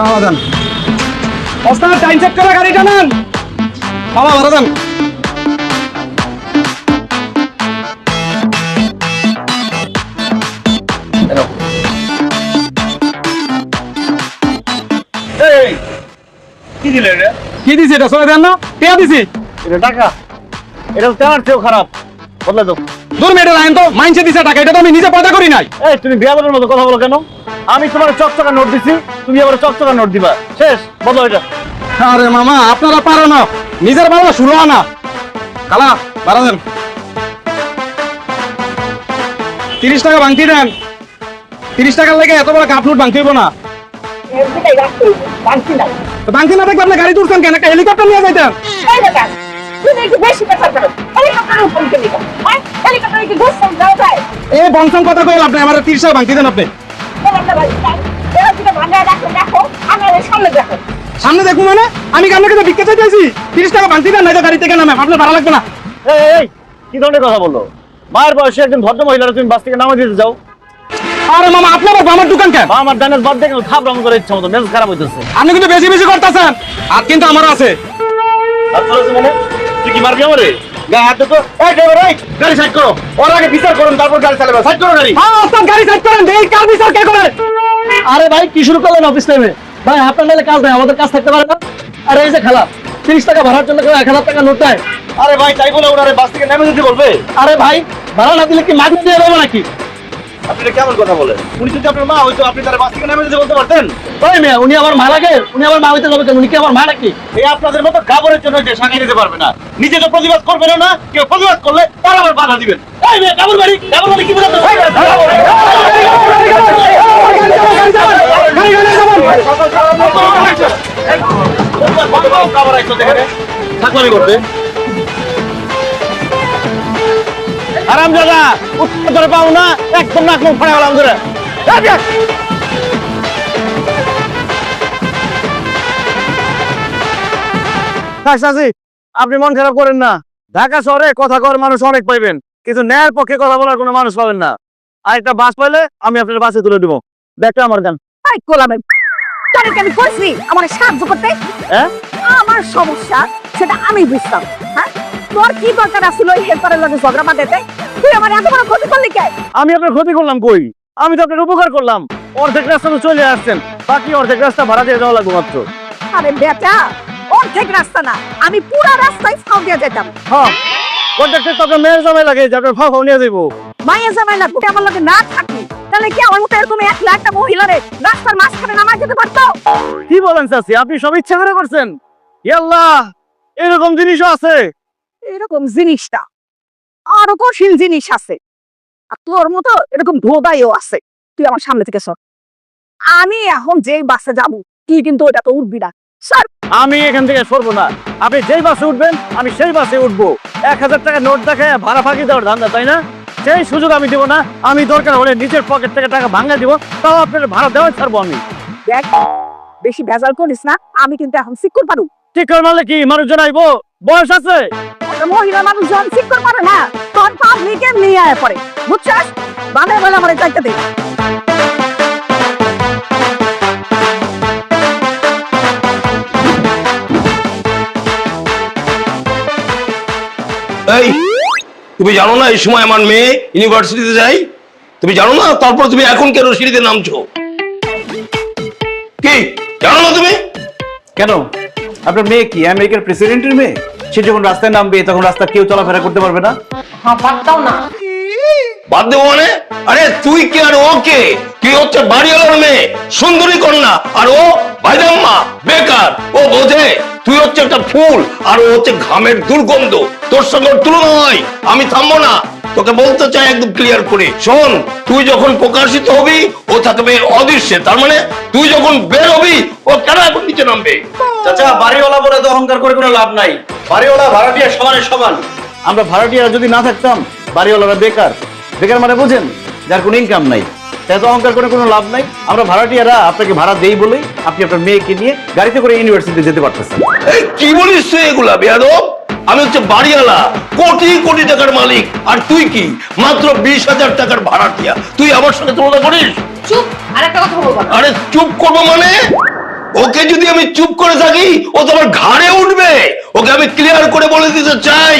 ভাড়া দেন। ওস্তাদ time check করে গাড়ি টানান। মামা ভাড়া দেন। কি দিলে রে? কি দিছি এটা চলে দেন না? টিয়া দিছি। এটা টাকা, এটা তেমন চেয়েও খারাপ, বদলে দাও। দূর মেয়েটা লাইন তো মাইনসে দিছে টাকা, এটা তো আমি নিজে পয়দা করি নাই। এই তুমি বিয়াদবের মতো কথা বলো কেন? আমি তোমার চকচকা নোট দিছি, তুমি আবার চকচকা নোট দিবা। শেষ, বদলো এটা। আরে মামা আপনারা পারো না, নিজের বাবা শুরু না। খালা ভাড়া দেন। 30 টাকা ভাঙতি দেন। 30 টাকার লেগে এত বড় কাপ নোট ভাঙতে হইব না। তো ভাঙতি না দেখলে আপনি গাড়ি তুলছেন কেন? একটা হেলিকপ্টার নিয়ে যাইতেন। এই বংশন কথা কইল আপনি আমার 30 টাকা ভাঙতি দেন আপনি। সামনে দেখুন মানে আমি কি আপনাকে ভিক্ষা চাইতেছি? 30 টাকা ভাঙতি দেন, নাই তো গাড়ি থেকে নামে, আপনার ভাড়া লাগবে না। এই কি ধরনের কথা বললো? মায়ের বয়সে একজন ভদ্র মহিলারা তুমি বাস থেকে নামে দিতে যাও। আরে মামা আপনার আমার দোকান কেন? আমার ডানের বাদ দেখে খাপ রং করে ইচ্ছা মতো মেজাজ খারাপ হইতেছে। আপনি কিন্তু বেশি বেশি করতেছেন। আর কিন্তু আমারও আছে। মানে তুই কি মারবি আমারে? গায়ে হাত তো। এই ড্রাইভার, এই গাড়ি সাইড করো। ওর আগে বিচার করুন, তারপর গাড়ি চালাবে। সাইড করো গাড়ি। হ্যাঁ ওস্তাদ গাড়ি সাইড করেন, দেই কার বিচার কে করে? আরে ভাই কি শুরু করলেন অফিস টাইমে? ভাই আপনার নাহলে কাজ নাই, আমাদের কাজ থাকতে পারে না? আরে এই যে খেলা 30 টাকা ভাড়ার জন্য কেউ 1000 টাকা নোট দেয়? আরে ভাই তাই বলে ওনারে বাস থেকে নেমে যেতে বলবে? আরে ভাই ভাড়া না দিলে কি মাগনা দিয়ে দেবো নাকি? আপনি কেমন কথা বলেন? উনি যদি আপনার মা হইতো আপনি তার বাস থেকে নেমে যেতে বলতে পারতেন? ওই মেয়ে উনি আমার মা লাগে? উনি আমার মা হইতে যাবে কেন? উনি কি আমার মা নাকি? এই আপনাদের মতো গাবরের জন্য যে সাকিয়ে দিতে পারবে না, নিজে তো প্রতিবাদ করবেন না, কেউ প্রতিবাদ করলে তার আবার বাধা দিবেন। এই মেয়ে গাবর বাড়ি কি বোঝাতে? আরাম দাদা উত্তর পাও না, একদম নাক মুখ ফাড়া গেলাম ধরে। আপনি মন খারাপ করেন না। ঢাকা শহরে কথা কর মানুষ অনেক পাইবেন, কিন্তু ন্যায়ের পক্ষে কথা বলার কোনো মানুষ পাবেন না। আর একটা বাস পাইলে আমি আপনার বাসে তুলে দিব। ব্যাগটা আমার দেন। আমি কইছি আমার সাহায্য করতে। হ্যাঁ আমার সমস্যা সেটা আমি বুঝতাম। হ্যাঁ তোর কি দরকার আছিল ওই হেল্পারের লগে ঝগড়া বাঁধাতে? তুই আমার এত বড় ক্ষতি করলি কে? আমি আপনার ক্ষতি করলাম কই? আমি তো আপনার উপকার করলাম। অর্ধেক রাস্তা তো চলে আসছেন, বাকি অর্ধেক রাস্তা ভাড়া দিয়ে যাওয়া লাগবে মাত্র। আরে বেটা অর্ধেক রাস্তা না, আমি পুরা রাস্তায় ফাও দিয়ে যেতাম। হ্যাঁ কন্ট্রাক্টর তো আপনার মেয়ের জামাই লাগে যে আপনার ফাও নিয়ে যাইবো। মাইয়া জামাই না তুই আমার লগে না থাকলি তাহলে কি আমার মতো এরকম 1 লাখ টাকা মহিলারে রাস্তার মাঝখানে নামাই যেতে পারতো? কি বলেন চাচি, আপনি সব ইচ্ছা করে করছেন? ইয়াল্লাহ এরকম জিনিসও আছে? এরকম জিনিসটা আরো কঠিন জিনিস আছে, আর তোর মতো এরকম ধোদাইও আছে। তুই আমার সামনে থেকে সর। আমি এখন যেই বাসে যাবো তুই কিন্তু ওটা তো উঠবি না। স্যার আমি এখান থেকে সরবো না। আপনি যেই বাসে উঠবেন আমি সেই বাসে উঠবো। 1000 টাকা নোট দেখায় ভাড়া ফাঁকি দেওয়ার ধান্দা, তাই না? সেই সুযোগ আমি দিব না। আমি দরকার হলে নিজের পকেট থেকে টাকা ভাঙা দিব, তাও আপনার ভাড়া দেওয়াই ছাড়বো আমি। দেখ বেশি ভেজাল করিস না, আমি কিন্তু এখন সিকিউর পারু। ঠিক করে মারলে কি মানুষজন আইবো? বয়স আছে। একটা মহিলা মানুষ যখন সিকিউর পারে না তখন পাবলিকে নিয়ে আয় পড়ে, বুঝছস? বানে বলে আমার চাইতে দে। এই তুমি জানো না এই সময় আমার মেয়ে ইউনিভার্সিটিতে যায়? তুমি জানো না? তারপর তুমি এখন কেন সিঁড়িতে নামছো? কি জানো না তুমি? কেন আপনার মেয়ে কি আমেরিকার প্রেসিডেন্টের মেয়ে? সে যখন রাস্তায় নামবে তখন রাস্তা কেউ চলাফেরা করতে পারবে না? বাদ দেবো মানে? আরে তুই কে আর ও কে? তুই হচ্ছে বাড়িওয়ালার মেয়ে, সুন্দরী কন্যা, আর ও ভাইদাম্মা বেকার। ও বোঝে তুই হচ্ছে একটা ফুল আর ও হচ্ছে ঘামের দুর্গন্ধ। তোর সঙ্গে ওর তুলনা হয়। আমি থামবো না। তোকে বলতে চাই একদম ক্লিয়ার করে শোন, তুই যখন প্রকাশিত হবি ও থাকবে অদৃশ্যে। তার মানে তুই যখন বের হবি ও কেন এখন নিচে নামবে? চাচা বাড়িওয়ালা বলে তো অহংকার করে কোনো লাভ নাই। বাড়িওয়ালা ভাড়াটিয়া সমানের সমান। আমরা ভাড়াটিয়ারা যদি না থাকতাম, বাড়িওয়ালারা বেকার। বেকার মানে বুঝেন, যার কোনো ইনকাম নাই। তাই তো অহংকার করে কোনো লাভ নাই। আমরা ভাড়াটিয়ারা আপনাকে ভাড়া দেই বলেই আপনি আপনার মেয়েকে নিয়ে গাড়িতে করে ইউনিভার্সিটিতে যেতে পারতেছেন। এই কি বলিস তুই এগুলা বেয়াদব? আমি হচ্ছে বাড়িওয়ালা, কোটি কোটি টাকার মালিক, আর তুই কি মাত্র 20,000 টাকার ভাড়াটিয়া। তুই আমার সঙ্গে তুলনা করিস? চুপ, আরেকটা কথা বলবো না। আরে চুপ করবো মানে? ওকে যদি আমি চুপ করে থাকি ও তোমার ঘাড়ে উঠবে। ওকে আমি ক্লিয়ার করে বলে দিতে চাই,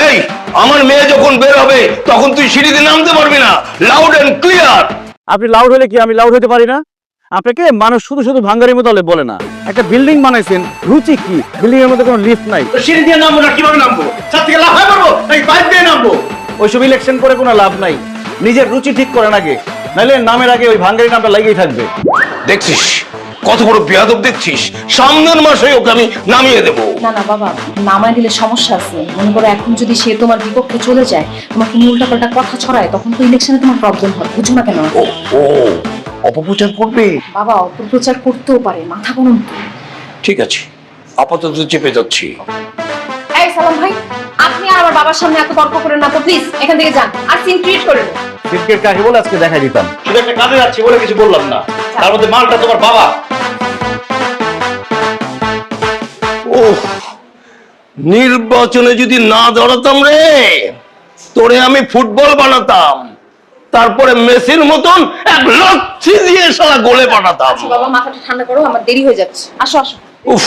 এই আমার মেয়ে যখন বের হবে তখন তুই সিঁড়িতে নামতে পারবি না, লাউড এন্ড ক্লিয়ার। আপনি লাউড হলে কি আমি লাউড হতে পারি না? আপনাকে মানুষ শুধু শুধু ভাঙ্গারি মতো বলে না। একটা বিল্ডিং বানাইছেন, রুচি কি? বিল্ডিং এর মধ্যে কোনো লিফট নাই, সিঁড়ি দিয়ে নামবো না, কিভাবে নামবো? ছাদ থেকে লাফায় পড়বো নাকি পাইপ দিয়ে নামবো? ওইসব ইলেকশন করে কোনো লাভ নাই। নিজের রুচি ঠিক করেন আগে, নাহলে নামের আগে ওই ভাঙ্গারি নামটা লেগেই থাকবে। দেখছিস কত বড় বেয়াদব দেখছিস, সামনের মাসে ওকে আমি নামিয়ে দেবো। না না বাবা, নামায় দিলে সমস্যা আছে। মনে করো এখন যদি সে তোমার বিপক্ষে চলে যায়, তোমাকে নিয়ে উল্টাপাল্টা কথা ছড়ায়, তখন তো ইলেকশনে তোমার প্রবলেম হবে, বুঝো না কেন? ও ও অপপ্রচার করবে। বাবা অপপ্রচার করতেও পারে, মাথা গরম তো। ঠিক আছে, আপাতত চেপে যাচ্ছি। এই সালাম ভাই, আপনি আর আমার বাবার সামনে এত তর্ক করেন না তো প্লিজ, এখান থেকে যান আর সিন ক্রিয়েট করেন। ক্রিকেট কাকে বলে আজকে দেখাই দিতাম। শুধু একটা কাজে যাচ্ছি বলে কিছু বললাম না, তার মধ্যে মালটা তোমার বাবা। ওহ, নির্বাচনে যদি না দাঁড়াতাম রে, তোরে আমি ফুটবল বানাতাম, তারপরে মেসির মতন এক লক্ষ্যি দিয়ে সারা গোলে পাঠাতাম। বাবা মাথাটা ঠান্ডা করো, আমার দেরি হয়ে যাচ্ছে, আসো আসো। উফ,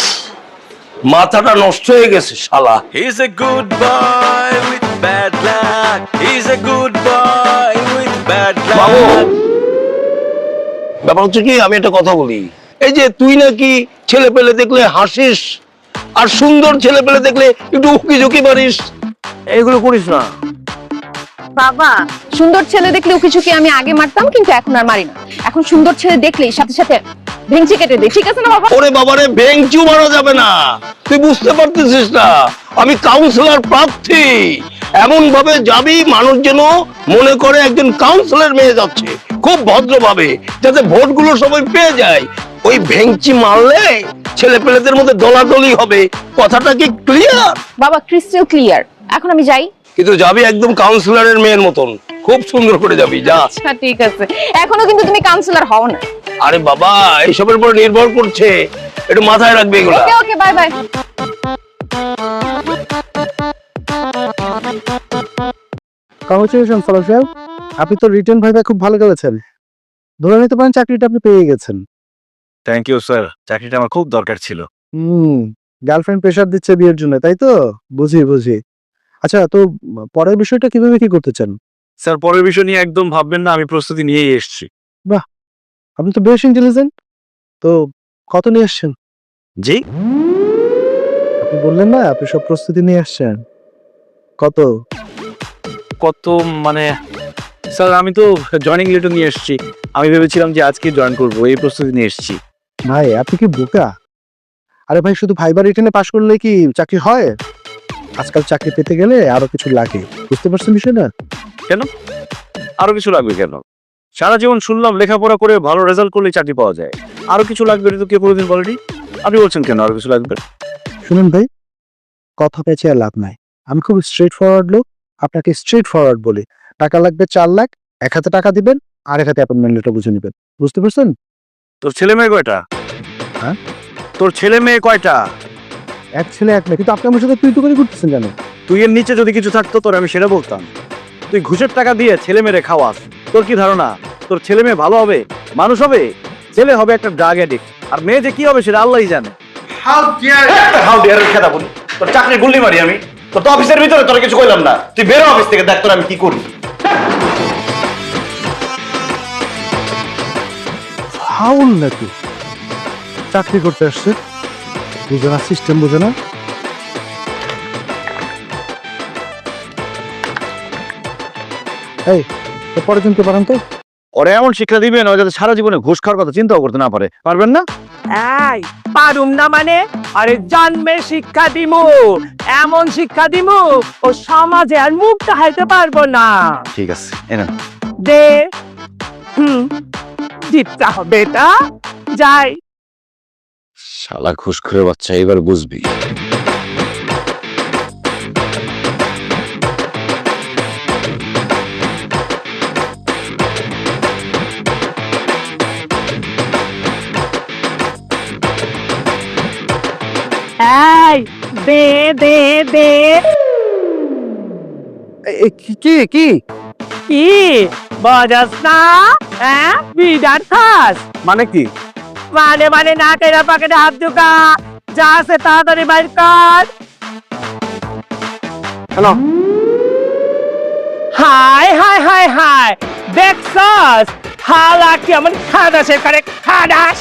মাথাটা নষ্ট হয়ে গেছে শালা। He's a good boy with bad luck. He's a good boy with bad Babu, luck. ব্যাপার হচ্ছে কি, আমি একটা কথা বলি, এই যে তুই নাকি ছেলে পেলে দেখলে হাসিস, আর সুন্দর ছেলে পেলে দেখলে একটু উকি ঝুঁকি মারিস, এইগুলো করিস না। বাবা, সুন্দর ছেলে দেখলে উকিঝুঁকি আমি আগে মারতাম, কিন্তু এখন আর মারি না। এখন সুন্দর ছেলে দেখলেই সাথে সাথে ভেঙচি কেটে দেই, ঠিক আছে না বাবা? ওরে বাবারে, ভেঙচু মারা যাবে না, তুই বুঝতে পারতেছিস না, আমি কাউন্সিলর প্রার্থী। এমন ভাবে যাবি মানুষ যেন মনে করে একজন কাউন্সিলর মেয়ে যাচ্ছে, খুব ভদ্রভাবে, যাতে ভোটগুলো সবাই পেয়ে যায়। ওই ভেঙচি মারলে ছেলে পেলেদের মধ্যে দলাদলি হবে, কথাটা কি ক্লিয়ার? বাবা ক্রিস্টাল ক্লিয়ার। এখন আমি যাই। কিন্তু যাবি একদম কাউন্সিলরের মেয়ের মতন, খুব সুন্দর করে যাবি, যা। আচ্ছা ঠিক আছে, এখনো কিন্তু তুমি কাউন্সিলর হও না। আরে বাবা, এইসবের উপর নির্ভর করছে, একটু মাথায় রাখবে এগুলা। ওকে ওকে, বাই বাই। কংগ্রেচুলেশন সালাম সাহেব, আপনি তো রিটার্ন ভাইবা খুব ভালো করেছেন। ধরে নিতে পারেন চাকরিটা আপনি পেয়ে গেছেন। থ্যাংক ইউ স্যার, চাকরিটা আমার খুব দরকার ছিল। গার্লফ্রেন্ড প্রেশার দিচ্ছে বিয়ের জন্য, তাই তো? বুঝি বুঝি। আচ্ছা, তো পরের বিষয়টা কিভাবে কি করতে চান? স্যার পরের বিষয় নিয়ে একদম ভাববেন না, আমি প্রস্তুতি নিয়েই এসেছি। আপনি তো বেশ ইন্টেলিজেন্ট। তো কত নিয়ে আসছেন? জি, আপনি বললেন না আপনি সব প্রস্তুতি নিয়ে আসছেন, কত? কত মানে স্যার, আমি তো জয়েনিং লেটার নিয়ে এসেছি। আমি ভেবেছিলাম যে আজকে জয়েন করবো, এই প্রস্তুতি নিয়ে এসেছি। ভাই আপনি কি বোকা? আরে ভাই, শুধু ভাইবা রিটেনে পাশ করলে কি চাকরি হয়? আজকাল চাকরি পেতে গেলে আরো কিছু লাগে, বুঝতে পারছেন বিষয়টা? আরো কিছু লাগবে কেন? সারা জীবন শুনলাম লেখাপড়া করে ভালো রেজাল্ট করলে চাকরি পাওয়া যায়। আরো কিছু লাগবে এটা তো কেউ কোনোদিন বলেনি। আপনি বলছেন কেন আরো কিছু লাগবে? শুনুন ভাই, কথা পেঁচে আর লাভ নাই। আমি খুব স্ট্রেট ফরওয়ার্ড লোক, আপনাকে স্ট্রেট ফরওয়ার্ড বলি। টাকা লাগবে 4 লাখ, এক হাতে টাকা দিবেন, আর এক হাতে অ্যাপয়েন্টমেন্ট লেটার বুঝে নেবেন, বুঝতে পারছেন? তোর ছেলে মেয়ে কয়টা? হ্যাঁ? তোর ছেলে মেয়ে কয়টা? এক ছেলে এক মেয়ে। কিন্তু আপনি আমার সাথে তুই তো করে করতেছেন কেন? তুই এর নিচে যদি কিছু থাকতো তোর আমি সেটা বলতাম। তুই ঘুষের টাকা দিয়ে ছেলে মেরে খাওয়াস। তোর কি ধারণা তোর ছেলে মেয়ে ভালো হবে, মানুষ হবে? ছেলে হবে একটা ড্রাগ অ্যাডিক্ট, আর মেয়ে যে কি হবে সেটা আল্লাহই জানে। হাউ ডিয়ার খেদা বলি, তোর চাকরি গুল্লি মারি আমি। তোর তো অফিসের ভিতরে তোর কিছু কইলাম না, তুই বেরো অফিস থেকে, দেখ তোর আমি কি করি। ফাউল নাকি? চাকরি করতে আসছে, বুঝে না, সিস্টেম বুঝে না। এই, পরের জনকে পারেন তো? ওরা এমন শিক্ষা দিবেন ও যাতে সারা জীবনে ঘুষ খাওয়ার কথা চিন্তাও করতে না পারে। পারবেন না? এই পারুম না মানে? আরে জন্মে শিক্ষা দিমু, এমন শিক্ষা দিমু ও সমাজে আর মুখ দেখাইতে পারবো না। ঠিক আছে, এনা দে জিততে হবে, এটা যাই। শালা ঘুষখোরের বাচ্চা, এবার বুঝবি। এই দে দে দে। কি কি কি বাজাস না? হ্যাঁ বিডার খাস? মানে কি? মানে মানে না কেনা পকেটে হাত ঢুকা, যা আছে তাড়াতাড়ি বাইর কর। Hello, high high high high, দেখছস হালা কি আমার খাদাসের কারে খাদাস।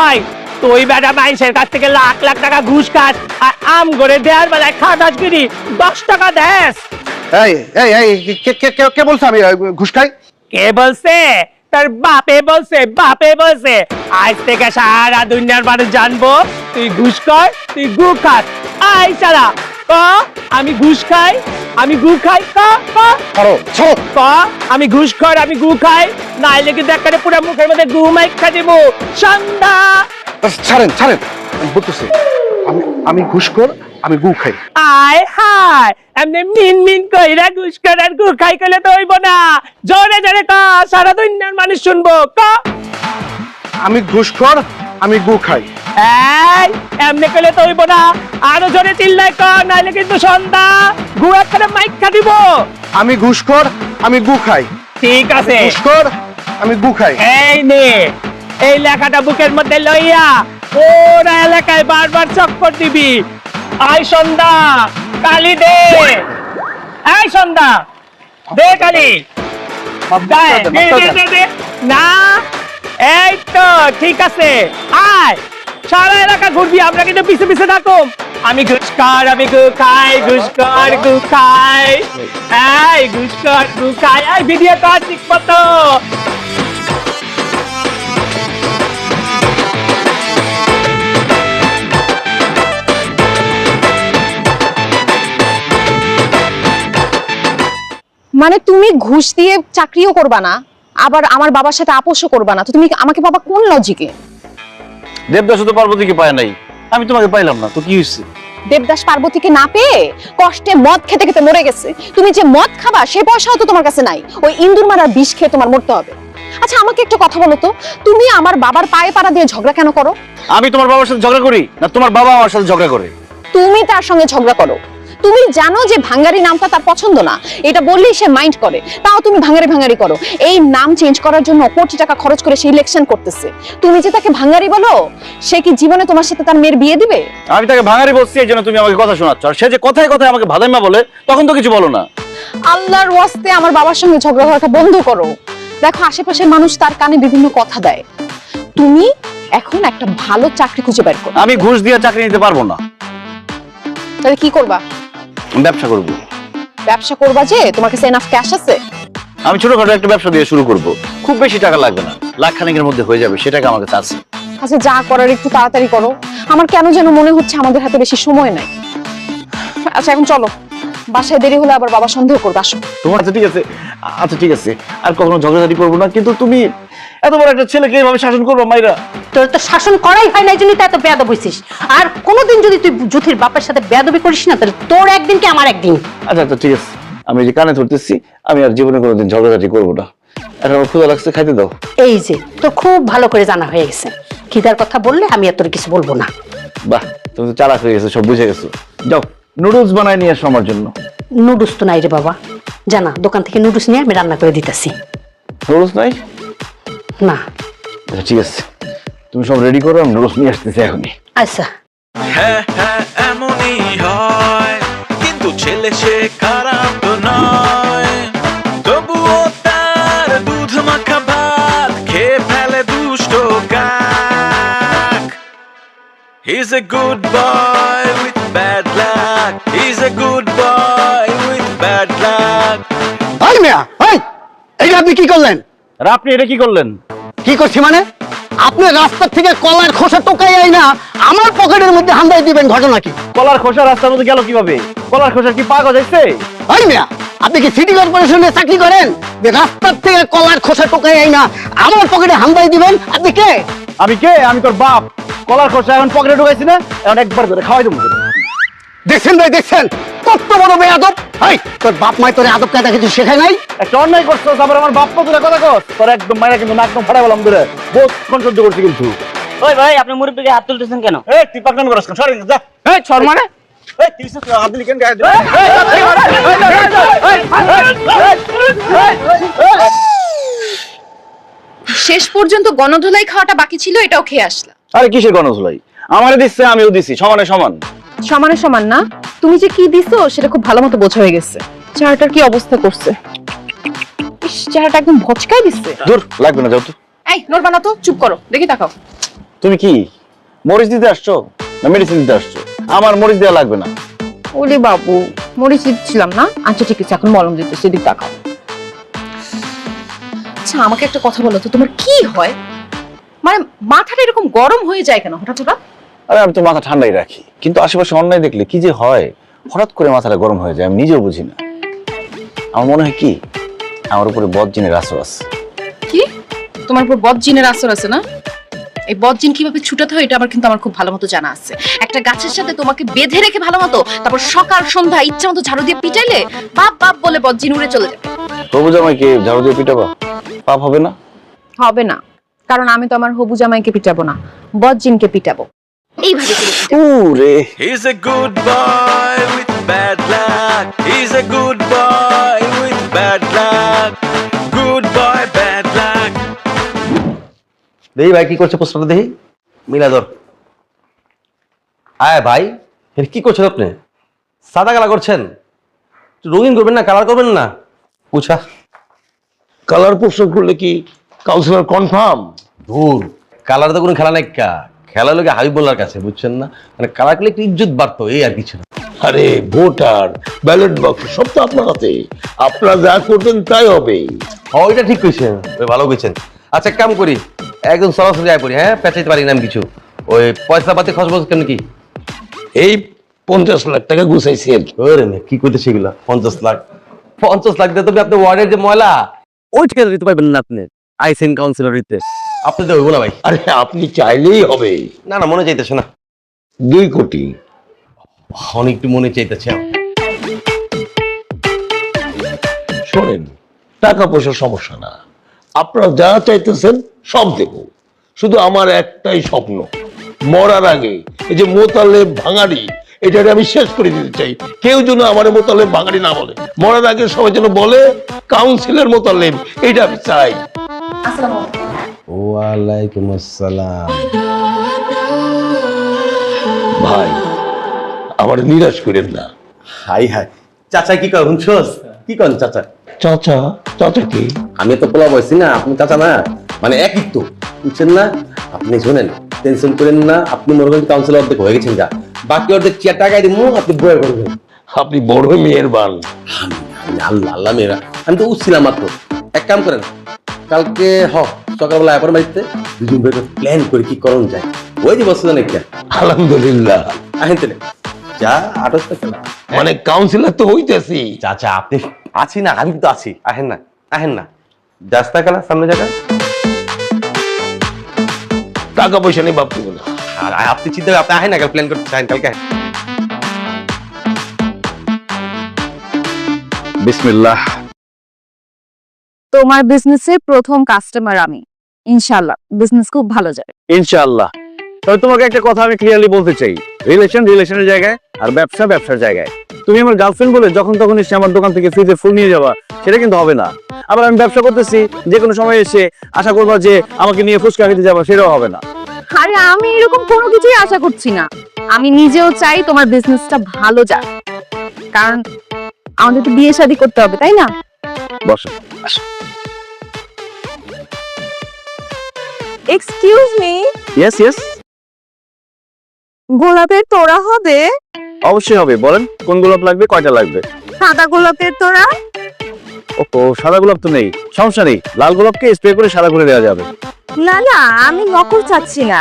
আয় তুই বেটা মানুষের কাছ থেকে লাখ লাখ টাকা ঘুষ খাস, আর আম করে দেওয়ার বেলায় খাদাসগিরি 10 টাকা দেস। এই এই এই কে বলছে আমি ঘুষ খাই? কে বলছে? তোর বাপে বলছে, বাপে বলছে। আজ থেকে সারা দুনিয়ার মানুষ জানবো তুই ঘুষ কর, তুই গু খাস। আই সারা ক আমি ঘুষ খাই, আমি গু খাই, ক ক ছাড়ো ছাড়ো। ক আমি ঘুষ খর, আমি গু খাই, নাইলে কিন্তু একটা পুরো মুখের মধ্যে গু মাইখা দিব। সন্ধ্যা ছাড়েন ছাড়েন, আমি বলতেছি আমি ঘুষখোর, আমি গু খাই। আয় হায়, এমনি মিন মিন কইরা ঘুষ কর আর গু খাই কইলে তো হইব না। জোরে জোরে ক, সারা দুনিয়ার মানুষ শুনবো। ক আমি ঘুষখোর, আমি গু খাই। এই এমনি কইলে তো হইব না, আরো জোরে চিল্লাই ক, নাইলে কিন্তু সন্ধ্যা গু একটা মাইখা দিব। আমি ঘুষখোর, আমি গু খাই। ঠিক আছে, ঘুষখোর, আমি গু খাই। এই নে এই লেখাটা বুকের মধ্যে লইয়া ওরা এলাকায় বারবার চক্কর দিবি। আই সন্ধ্যা, কালি দে। এই সন্ধ্যা দে কালি। দে, দে, দে, দে, দে। না এই তো ঠিক আছে, আয় সারা এলাকা ঘুরবি, আমরা কিন্তু পিছে পিছে থাকুম। আমি ঘুষ কর, আমি গু খাই, ঘুষ কর গু খাই। এই ঘুষ কর গু খাই, এই ভিডিও কর ঠিক মতো। মানে তুমি ঘুষ দিয়ে চাকরিও করবা না, আবার আমার বাবার সাথে আপোষও করবা না, তো তুমি আমাকে বাবা কোন লজিকে? দেবদাস তো পার্বতীকে পায় নাই, আমি তোমাকে পাইলাম না, তো কি হয়েছে? দেবদাস পার্বতীকে না পেয়ে কষ্টে মদ খেতে খেতে মরে গেছে। তুমি যে মদ খাবা সে পয়সাও তো তোমার কাছে নাই, ওই ইন্দুর মারার বিষ খেয়ে তোমার মরতে হবে। আচ্ছা আমাকে একটা কথা বলো তো, তুমি আমার বাবার পায়ে পাড়া দিয়ে ঝগড়া কেন করো? আমি তোমার বাবার সাথে ঝগড়া করি না, তোমার বাবা আমার সাথে ঝগড়া করে? তুমি তার সঙ্গে ঝগড়া করো। তুমি জানো যে ভাঙ্গারি নামটা তার পছন্দ না, এটা বললেই সে মাইন্ড করে, তাও তুমি ভাঙ্গারি ভাঙ্গারি করো। এই নাম চেঞ্জ করার জন্য কোটি টাকা খরচ করে সে ইলেকশন করতেছে, তুমি যে তাকে ভাঙ্গারি বলো, সে কি জীবনে তোমার সাথে তার মেয়ের বিয়ে দিবে? আমি তাকে ভাঙারি বলছি, এই জন্য তুমি আমাকে কথা শোনাচ্ছ, আর সে যে কথায় কথায় আমাকে ভাদাইমা বলে, তখন তো কিছু বলো না। আল্লাহর ওয়াস্তে আমার বাবার সঙ্গে ঝগড়া করাটা বন্ধ করো। দেখো আশেপাশের মানুষ তার কানে বিভিন্ন কথা দেয়, তুমি এখন একটা ভালো চাকরি খুঁজে বের করো। আমি ঘুষ দিয়ে চাকরি নিতে পারবো না। তাহলে কি করবা? ব্যবসা করব। ব্যবসা করবা? যে তোমার কাছে এনাফ ক্যাশ আছে? আমি ছোটখাটো একটা ব্যবসা দিয়ে শুরু করব, খুব বেশি টাকা লাগবে না, লাখ খানেকের মধ্যে হয়ে যাবে, সেটাকে আমাকে চাচ্ছি। আচ্ছা যা করার একটু তাড়াতাড়ি করো, আমার কেন যেন মনে হচ্ছে আমাদের হাতে বেশি সময় নাই। আচ্ছা এখন চলো, বাসায় দেরি হলে আবার বাবা সন্দেহ করবে। আসো। তোমার আচ্ছা ঠিক আছে, আচ্ছা ঠিক আছে, আর কখনো ঝগড়াঝাটি করবো না, কিন্তু তুমি এত বড় একটা ছেলেকে এইভাবে শাসন করবো মাইরা? তোর তো শাসন করাই হয় না, এই জন্যই তো এত বেয়াদব হইছিস। আর কোনোদিন যদি তুই জ্যোতির বাপের সাথে বেয়াদবি করিস না, তাহলে তোর একদিন কি আমার একদিন। আচ্ছা আচ্ছা ঠিক আছে, আমি যে কানে ধরতেছি, আমি আর জীবনে কোনোদিন ঝগড়াঝাটি করবো না। এখন আমার ক্ষুধা লাগছে, খাইতে দাও। এই যে তোর খুব ভালো করে জানা হয়ে গেছে, খিদার কথা বললে আমি আর তোর কিছু বলবো না। বাহ, তুমি তো চালাক হয়ে গেছো, সব বুঝে গেছো। যাও নুডলস বানাই নিয়ে আসো আমার জন্য। নুডলস তো নাই রে বাবা, জানা দোকান থেকে নুডলস নিয়ে আমি রান্না করে দিতেছি। নুডলস নাই? না। আচ্ছা ঠিক আছে, তুমি সব রেডি করো, আমি নুডলস নিয়ে আসতেছি এখনই। আচ্ছা। হ্যাঁ হ্যাঁ এমনই হয়, কিন্তু ছেলে সে খারাপ তো নয়, তবুও তার দুধ মাখা ভাত খেয়ে ফেলে দুষ্ট কাক। He's a good boy with bad luck. He's a good boy with bad luck. ভাই মিয়া, ভাই এইটা আপনি কি করলেন? আর আপনি এটা কি করলেন? কি করছি মানে? আপনি রাস্তা থেকে কলার খোসা টোকাই আই না আমার পকেটের মধ্যে হামদাই দিবেন, ঘটনা কি? কলার খোসা রাস্তার মধ্যে গেল কিভাবে? কলার খোসা কি পা গজাইছে? ভাই মিয়া, আপনি কি সিটি কর্পোরেশনে চাকরি করেন যে রাস্তার থেকে কলার খোসা টোকাই আই না আমার পকেটে হামদাই দিবেন? আপনি কে? আমি কে? আমি তোর বাপ। কলার খোসা এখন পকেটে ঢুকাইছি না, এখন একবার করে খাওয়াই দেবো। দেখছেন ভাই, দেখছেন কত বড় বেয়াদব। ভাই তোর বাপ মাই তোর আদব কায়দা কিছু শেখায় নাই? একটা অন্যায় করছস, আবার আমার বাপ তোরা কথা কস। তোর একদম মাইরা কিন্তু নাক ফাড়াই বললাম ধরে, বহুত সহ্য করছি কিন্তু। ওই ভাই আপনি মুরব্বিকে হাত তুলতেছেন কেন? এই তুই পাকনাম করছ কেন? সরেন যা। এই ছর মানে? এই তুই সব হাত দিলি কেন গায়ে? শেষ পর্যন্ত গণধোলাই খাওয়াটা বাকি ছিল, এটাও খেয়ে আসলাম। আরে কিসের গণধোলাই? আমারে দিচ্ছে, আমিও দিছি, সমানে সমান। সমানে সমান না, তুমি যে কি দিছো সেটা খুব ভালো মতো বোঝা হয়ে গেছে। চেহারাটার কি অবস্থা করছে, ইস, চেহারাটা একদম ভচকাই দিচ্ছে। দূর, লাগবে না, যাও তো। এই নড়বা না তো, চুপ করো, দেখি তাকাও। তুমি কি মরিচ দিতে আসছো না মেডিসিন দিতে আসছো? আমার মরিচ দেওয়া লাগবে না। ওরে বাবু, মরিচ দিচ্ছিলাম না। আচ্ছা ঠিক আছে, এখন মলম দিতেছি, দিক তাকাও। আচ্ছা আমাকে একটা কথা বলো তো, তোমার কি হয়? মানে মাথাটা এরকম গরম হয়ে যায় কেন হঠাৎ হঠাৎ? আরে আমি তো মাথা ঠান্ডাই রাখি, কিন্তু আশেপাশে অন্যায় দেখলে কি যে হয়, হঠাৎ করে মাথাটা গরম হয়ে যায়, আমি নিজেও বুঝি না। আমার মনে হয় কি, আমার উপরে বদজিনের আসর আছে। কি তোমার উপর বদজিনের আসর আছে না? এই বদজিন কিভাবে ছুটাতে হয় এটা আমার খুব ভালো মতো জানা আছে। একটা গাছের সাথে তোমাকে বেঁধে রেখে ভালো মতো, তারপর সকাল সন্ধ্যা ইচ্ছা মতো ঝাড়ু দিয়ে পিটাইলে বাপ বাপ বলে বদজিন উড়ে চলে যাবে। হবু জামাইকে ঝাড়ু দিয়ে পিটাবা, পাপ হবে না? হবে না, কারণ আমি তো আমার হবু জামাইকে পিটাবো না, বদজিনকে পিটাবো। এইভাবে করে পিটাবো। ওরে He's a good boy with bad luck. He's a good boy with bad luck. Good boy, bad luck. দেখি ভাই কি করছে, প্রশ্নটা দেখি। মিলাদর আয় ভাই, কি করছেন আপনি? সাদা কালার করছেন, রঙিন করবেন না, কালার করবেন না? পুছা কালার পোস্টার করলে কি কাউন্সিলর কনফার্ম? ধুর, কালার তো কোনো খেলা নাই, খেলা লোকে হাবিবুল্লাহর কাছে, বুঝছেন না? মানে কালার করলে একটু ইজ্জত বাড়তো, এই আর কিছু না। আরে ভোটার ব্যালট বক্স সব তো আপনার হাতে, আপনারা যা করবেন তাই হবে। ওইটা ঠিক কইছেন, ওই ভালো কইছেন। আচ্ছা এক কাম করি, একদম সরাসরি আয় পড়ি, হ্যাঁ পেঁচাইতে পারি না আমি কিছু। ওই পয়সা পাতি খসবস কেন কি? এই 50 লাখ টাকা গুছাইছেন। ওরে মেয়ে, কি করতে সেগুলা? 50 লাখ? 50 লাখ দিয়ে তবে আপনি ওয়ার্ডের যে ময়লা, ওই ঠিকানা দিতে পারবেন না আপনি আইসেন কাউন্সিলর হইতে। আপনি তো হইব না ভাই। আরে আপনি চাইলেই হবে। না না, মনে চাইতেছে না। 2 কোটি। অনেক একটু মনে চাইতেছে। শোনেন, টাকা পয়সার সমস্যা না, আপনারা যা চাইতেছেন সব দেব। শুধু আমার একটাই স্বপ্ন, মরার আগে এই যে মোতালেব ভাঙাড়ি, এটাকে আমি শেষ করে দিতে চাই। কেউ যেন আমার মোতালেব ভাঙাড়ি না বলে, মরার আগে সবাই যেন বলে কাউন্সিলের মোতালেব, এটা আমি চাই। ওয়ালাইকুম আসসালাম। ভাই আমার নিরাশ করেন না। হাই হাই, চাচা কি কর শুনছস? কি করেন চাচা? চাচা? চাচা কি? আমি তো পোলা বয়সী না, আপনি চাচা না, মানে একই তো, বুঝছেন না? আপনি শোনেন, টেনশন করেন না, আপনি মনে করেন কাউন্সিলর অর্ধেক হয়ে গেছেন, যা বাকি অর্ধেক চেয়ার টাকায় দিব, আপনি বয়ে করবেন। আপনি বড় মেহেরবান। আল্লাহ আল্লাহ মেয়েরা, আমি তো উঠছিলাম মাত্র। এক কাম করেন, কালকে সকালবেলা এখন বাড়িতে দুজন বের প্ল্যান করে কি করণ যায়, ওই যে বসে জানেন। আলহামদুলিল্লাহ। আহেন তাহলে যা আটটা খেলা, মানে কাউন্সিলর তো হইতেছি। চাচা আপনি আছি না, আমি তো আছি, আহেন না আহেন না, রাস্তা খেলা সামনে জায়গা। টাকা পয়সা নেই ভাবতে না। আর আপনি চিন্তা আপনি আহেন না, কাল প্ল্যান করতে চান, কালকে বিসমিল্লাহ। তোমার বিজনেসের প্রথম কাস্টমার আমি, ইনশাআল্লাহ বিজনেস খুব ভালো যাবে। ইনশাআল্লাহ। তবে তোমাকে একটা কথা আমি ক্লিয়ারলি বলতে চাই, রিলেশনের জায়গায় আর ব্যবসার জায়গায়। তুমি আমার গার্লফ্রেন্ড বলে যখন তখন এসে আমার দোকান থেকে ফ্রিজে ফুল নিয়ে যাওয়া, সেটা কিন্তু হবে না। আবার আমি ব্যবসা করতেছি, যে কোনো সময় এসে আশা করবা যে আমাকে নিয়ে ফুচকা খেতে যাবা, সেটাও হবে না। আরে আমি এরকম কোনো কিছুই আশা করছি না, আমি নিজেও চাই তোমার বিজনেসটা ভালো যাক, কারণ আমাদের তো বিয়ে শাদী করতে হবে, তাই না? বসো। এক্সকিউজ মি, ইয়েস ইয়েস, গোলাপের তোড়া হবে? অবশ্যই হবে। বলেন কোন গোলাপ লাগবে, কয়টা লাগবে? সাদা গোলাপের তোড়া? ও সাদা গোলাপ তো নেই, সমস্যা নেই, লাল গোলাপকে স্প্রে করে সাদা করে দেওয়া যাবে। না না, আমি নকল চাচ্ছি না,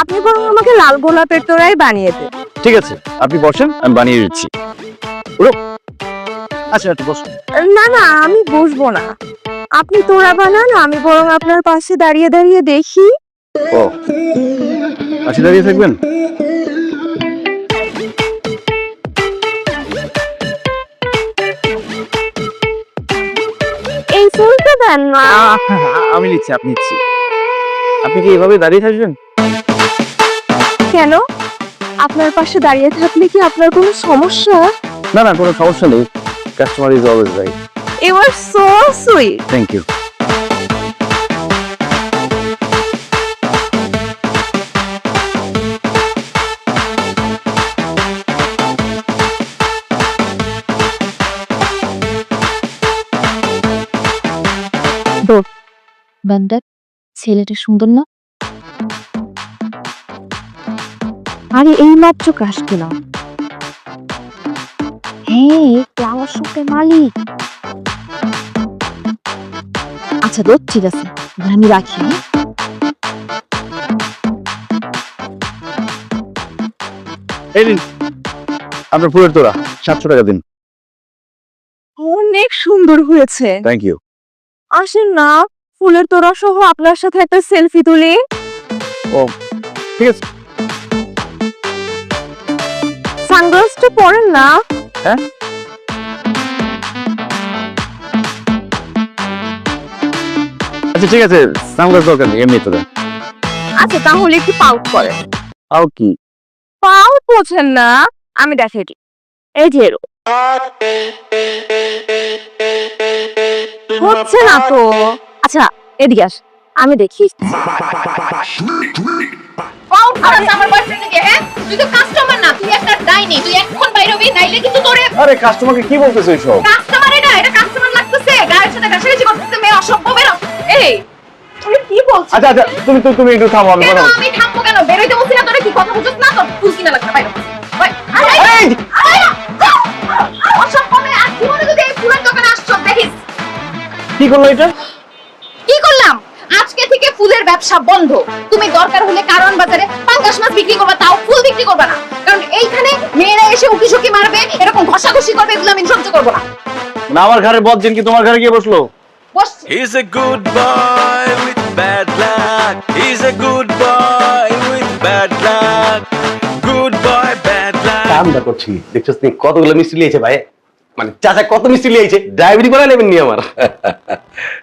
আপনি বরং আমাকে লাল গোলাপের তোড়াই বানিয়ে দেন। ঠিক আছে, আপনি বসেন, আমি বানিয়ে দিচ্ছি। আচ্ছা একটু বসুন। না না, আমি বসবো না, আপনি তোড়া বানান, আমি বরং আপনার পাশে দাঁড়িয়ে দাঁড়িয়ে দেখি। ও আচ্ছা, দাঁড়িয়ে থাকবেন। এই ফুলটা দেন না। আমি নিচ্ছি, আপনি নিচ্ছি। আপনি কি এভাবে দাঁড়িয়ে থাকবেন? কেন, আপনার পাশে দাঁড়িয়ে থাকলে কি আপনার কোনো সমস্যা? না না, কোনো সমস্যা নেই, customer is always right. You are so sweet. Thank you. বান্দার ছেলেটা সুন্দর না? আরে এই মাত্র ক্রাশ খেলাম। হ্যাঁ, ফ্লাওয়ার শপের মালিক। আচ্ছা দোস্ত, ঠিক আছে, এবার আমি রাখি। হ্যাঁ? এই নিন আপনার ফুলের তোড়া, 700 টাকা দিন। অনেক সুন্দর হয়েছে। Thank you. আসেন না, ফুলের তোড়া সহ আপনার সাথে একটা সেলফি তুলি। ও ঠিক আছে। সানগ্লাসটা পরেন না। হ্যাঁ? আচ্ছা ঠিক আছে, সানগ্লাস দরকার নেই, এমনি তোরা। আচ্ছা তাহলে একটু পাউট করেন। আও কি? পাউট বোঝেন না, আমি দেখাই দিই। এই যে এরকম। হচ্ছে না তো। আচ্ছা এদিকে আস, আমি দেখি। পাউট করাস আমার বয়ফ্রেন্ডকে। হ্যাঁ, তুই তো কাস্টমার না, তুই একটা ডাইনি। তুই এখন বাইরে হবি, নাইলে কিন্তু তোরে। আরে কাস্টমারকে কি বলতেছো এইসব? কাস্টমারই না, এটা কাস্টমার লাগতেছে। গায়ের সাথে ঘাসাঘাসি করতেছে, মেয়ে অসভ্য বেরো। এই তুই কি বলছিস? আচ্ছা আচ্ছা, তুমি একটু থামো, আমি কেন কথা বলছি। আমি থামবো কেন? বেরোইতে বলছি না তোরে? কি কথা বুঝছ না? তোর ফুল কিনা লাগবে বাইরে। অসভ্য মেয়ে, আর জীবনে যদি এই ফুলের দোকানে আসছো দেখিস। কি করলো এটা? কি করলাম? আজকে থেকে ফুলের ব্যবসা বন্ধ। তুমি দরকার হলে কারণ বাজারে পাঙ্গাস মাছ বিক্রি করবে, তাও ফুল বিক্রি করবে না। কারণ এইখানে মেয়েরা এসে উকি ঝুঁকি মারবে, এরকম ঘষাঘষি করবে, এগুলো আমি সহ্য করবো না। না আমার ঘরে বদজিন কি তোমার ঘরে গিয়ে বসলো? বসছি। He's a good boy with bad luck. He's a good boy with bad luck. Good boy, bad luck. কামটা করছি দেখছস নি কতগুলো মিষ্টি লিয়েছে ভাই, মানে চাচা কত মিষ্টি লিয়েছে, ডায়াবেটিস বানাই নেবেন নি আমার।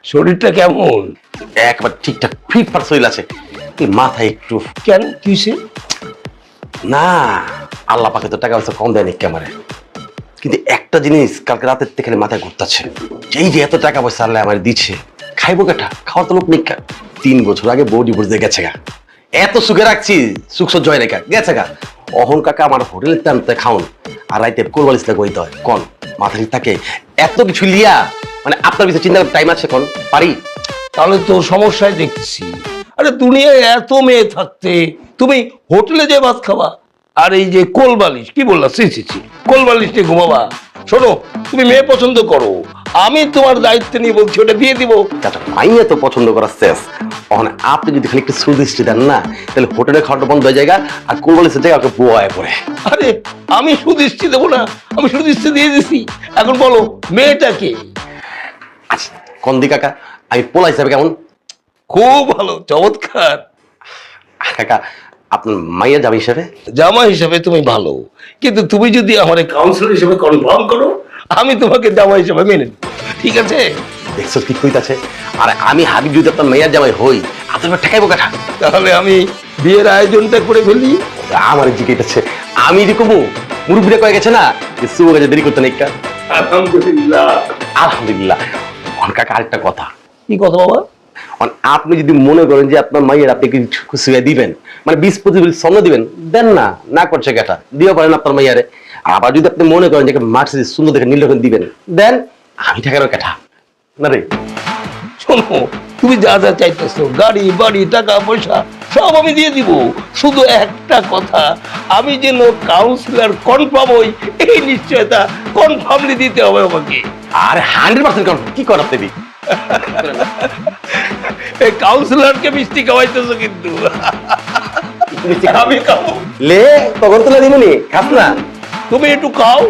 শরীরটা কেমন? একবার ঠিকঠাক ফিটফাট শরীর আছে, এই মাথায় একটু কেন কিসে না, আল্লাহ পাকে তো টাকা পয়সা কম দেয়নি ক্যামেরে, কিন্তু একটা জিনিস কালকে রাতের থেকে মাথায় ঘুরতেছে, এই যে এত টাকা পয়সা আল্লাহ আমার দিচ্ছে, খাইবো কেটা, খাওয়ার তো লোক নিকা। 3 বছর আগে বউ ডিভোর্স দিয়ে গেছে গা, এত সুখে রাখছি, সুখ সহ্য হয় রেখা গেছে গা। অহন কাকা আমার হোটেলের টানতে খাওন আর রাইতে কোরবালিসটা কইতে হয়, কোন মাথা ঠিক থাকে এত কিছু লিয়া, মানে আপনার বিষয়ে চিন্তা টাইম আছে কোন পারি? তাহলে তো সমস্যায় দেখতেছি। আরে দুনিয়ায় এত মেয়ে থাকতে তুমি হোটেলে যে ভাত খাবা, আর এই যে কোলবালিশ কি বললা, সি কোলবালিশ নিয়ে ঘুমাবা। শোনো, তুমি মেয়ে পছন্দ করো, আমি তোমার দায়িত্ব নিয়ে বলছি ওটা বিয়ে দিব। চাচা মাইয়া তো পছন্দ করার শেষ, ওখানে আপনি যদি খালি একটু সুদৃষ্টি দেন না, তাহলে হোটেলে খাওয়াটা বন্ধ হয়ে যায় আর কোলবালিশের জায়গা ওকে বোয়ায় পড়ে। আরে আমি সুদৃষ্টি দেবো না, আমি সুদৃষ্টি দিয়ে দিছি। এখন বলো মেয়েটাকে। আচ্ছা কন্দি কাকা, আমি পোলা হিসাবে কেমন? খুব ভালো, চমৎকার। কাকা আপনার মাইয়া যাবে হিসাবে? জামা হিসাবে তুমি ভালো, কিন্তু তুমি যদি আমার কাউন্সিলর হিসেবে কনফার্ম করো, আমি তোমাকে জামা হিসেবে মেনে নেব, ঠিক আছে? দেখছো কি কইতাছে? আর আমি হাবিব যদি আপনার মাইয়ার জামাই হই, আপনার ঠেকাইবো কাঠা। তাহলে আমি বিয়ের আয়োজনটা করে ফেলি। আমার জিজ্ঞেস আমি যে কবো, মুরব্বীরা কয়ে গেছে না যে শুভ কাজে দেরি করতে নেই। আলহামদুলিল্লাহ। আলহামদুলিল্লাহ। কাকা আরেকটা কথা। কি কথা বাবা? আপনি যদি মনে করেন যে আপনার মাইয়ের আপনি কিছু খুশি দিবেন, মানে 20-25 স্বর্ণ দিবেন, দেন না, না করছে কেটা, দিও পারেন আপনার মাইয়ারে। আবার যদি আপনি মনে করেন যে মার্সিডিজ সুন্দর দেখে নীলরকম দিবেন, দেন, আমি ঠেকানো কেটা না রে। শোনো, তুমি যা যা চাইতেছো, গাড়ি বাড়ি টাকা পয়সা সব আমি দিয়ে দিব, শুধু একটা কথা, আমি যেন কাউন্সিলর কনফার্ম হই, এই নিশ্চয়তা কনফার্মলি দিতে হবে আমাকে। আর 100% কনফার্ম কি করার দেবি? এই কাউন্সিলরকে মিষ্টি খাওয়াইতেছো কিন্তু। আমি খাবো। লে তখন তুলে দিবনি, খাস না? তুমি একটু খাও,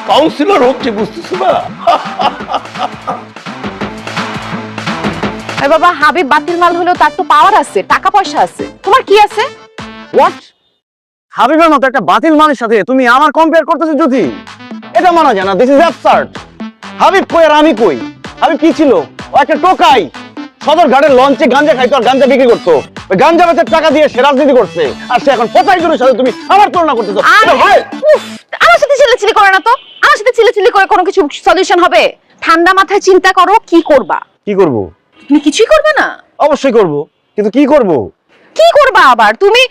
কাউন্সিলর হচ্ছে, বুঝতেছো না? আরে বাবা, হাবিব বাতিল মাল হলেও তার তো পাওয়ার আছে, টাকা পয়সা আছে। তোমার কি আছে? হোয়াট? হাবিবের মতো একটা বাতিল মানুষের সাথে তুমি আমার কম্পেয়ার করতেছো জ্যোতি? এটা মানা যায় না, দিস ইজ অ্যাবসার্ড। হাবিব কই আর আমি কই? হাবিব কি ছিল? ও একটা টোকাই, সদর ঘাটের লঞ্চে গাঞ্জা খাইতো আর গাঞ্জা বিক্রি করতো, ওই গাঞ্জা বেচার টাকা দিয়ে সে রাজনীতি করছে, আর সে এখন পচাইজনের সাথে তুমি আমার তুলনা করতেছো। আরে উফ, আমার সাথে চিল্লাচিল্লি করে না তো। আমার সাথে চিল্লাচিল্লি করে কোনো কিছু সলিউশন হবে? ঠান্ডা মাথায় চিন্তা করো, কি করবা? কি করব? তুমি কিছুই করবে না? অবশ্যই করব, কিন্তু কি করব? কি করবা আবার তুমি?